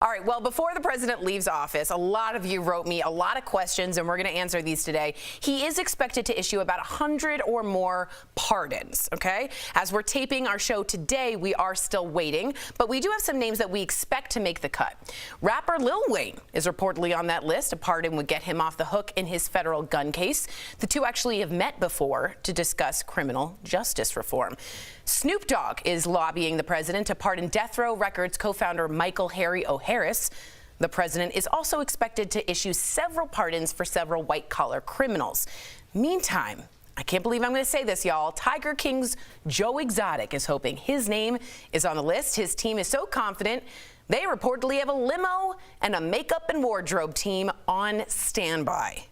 All right, well, before the president leaves office, a lot of you wrote me a lot of questions, and we're going to answer these today. He is expected to issue about 100 or more pardons, okay? As we're taping our show today, we are still waiting, but we do have some names that we expect to make the cut. Rapper Lil Wayne is reportedly on that list. A pardon would get him off the hook in his federal gun case. The two actually have met before to discuss criminal justice reform. Snoop Dogg is lobbying the president to pardon Death Row Records co-founder Michael Harry O'Harris. The president is also expected to issue several pardons for several white-collar criminals. Meantime, I can't believe I'm going to say this, y'all. Tiger King's Joe Exotic is hoping his name is on the list. His team is so confident, they reportedly have a limo and a makeup and wardrobe team on standby.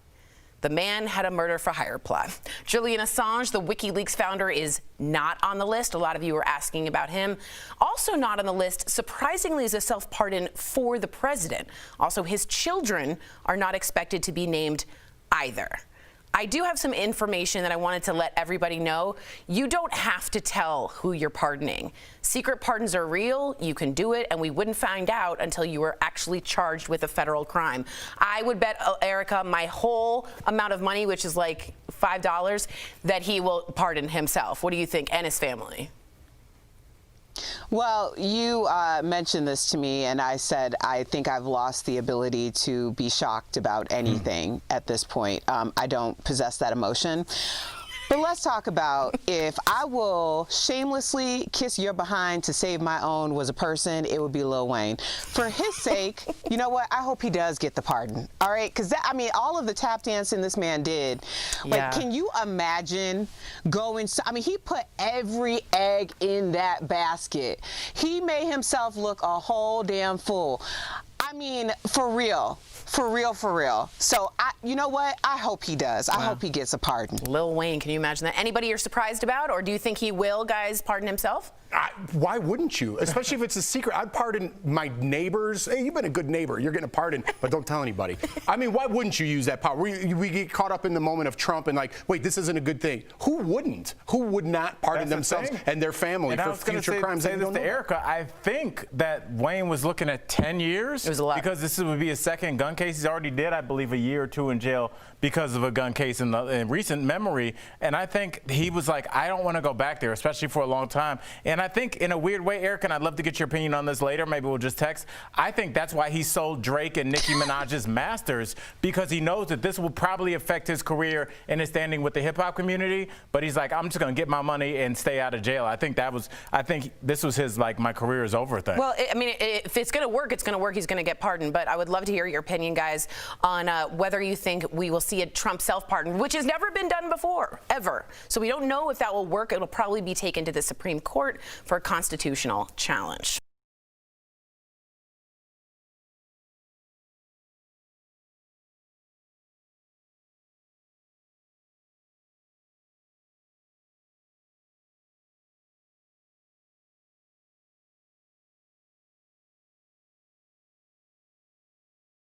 The man had a murder-for-hire plot. Julian Assange, the WikiLeaks founder, is not on the list. A lot of you are asking about him. Also not on the list, surprisingly, is a self-pardon for the president. Also, his children are not expected to be named either. I do have some information that I wanted to let everybody know. You don't have to tell who you're pardoning. Secret pardons are real. You can do it, and we wouldn't find out until you were actually charged with a federal crime. I would bet, Erica, my whole amount of money, which is like $5, that he will pardon himself. What do you think? And his family. Well, you mentioned this to me, and I said I think I've lost the ability to be shocked about anything at this point. I don't possess that emotion. But let's talk about if I will shamelessly kiss your behind to save my own was a person, it would be Lil Wayne. For his sake, you know what? I hope he does get the pardon. All right? Because, I mean, all of the tap dancing this man did. Like, can you imagine going? I mean, he put every egg in that basket. He made himself look a whole damn fool. I mean, for real. For real, for real. So, you know what? I hope he does. I hope he gets a pardon. Lil Wayne, can you imagine that? Anybody you're surprised about, or do you think he will, guys, pardon himself? Why wouldn't you? Especially if it's a secret. I'd pardon my neighbors. Hey, you've been a good neighbor. You're getting a pardon, but don't tell anybody. I mean, why wouldn't you use that power? We get caught up in the moment of Trump and like, wait, this isn't a good thing. Who wouldn't? Who would not pardon themselves and their family for future crimes? I was going to say this to Erica. I think that Wayne was looking at 10 years. It was a lot. Because this would be his second gun case. He's already did, I believe, a year or two in jail because of a gun case in recent memory. And I think he was like, I don't want to go back there, especially for a long time. And I think in a weird way, Eric, and I'd love to get your opinion on this later, maybe we'll just text, I think that's why he sold Drake and Nicki Minaj's masters, because he knows that this will probably affect his career and his standing with the hip-hop community, but he's like, I'm just going to get my money and stay out of jail. I think this was his, like, my career is over thing. Well, I mean, if it's going to work, it's going to work. He's going to get pardoned, but I would love to hear your opinion, guys, on whether you think we will see a Trump self-pardon, which has never been done before, ever. So we don't know if that will work. It'll probably be taken to the Supreme Court for a constitutional challenge.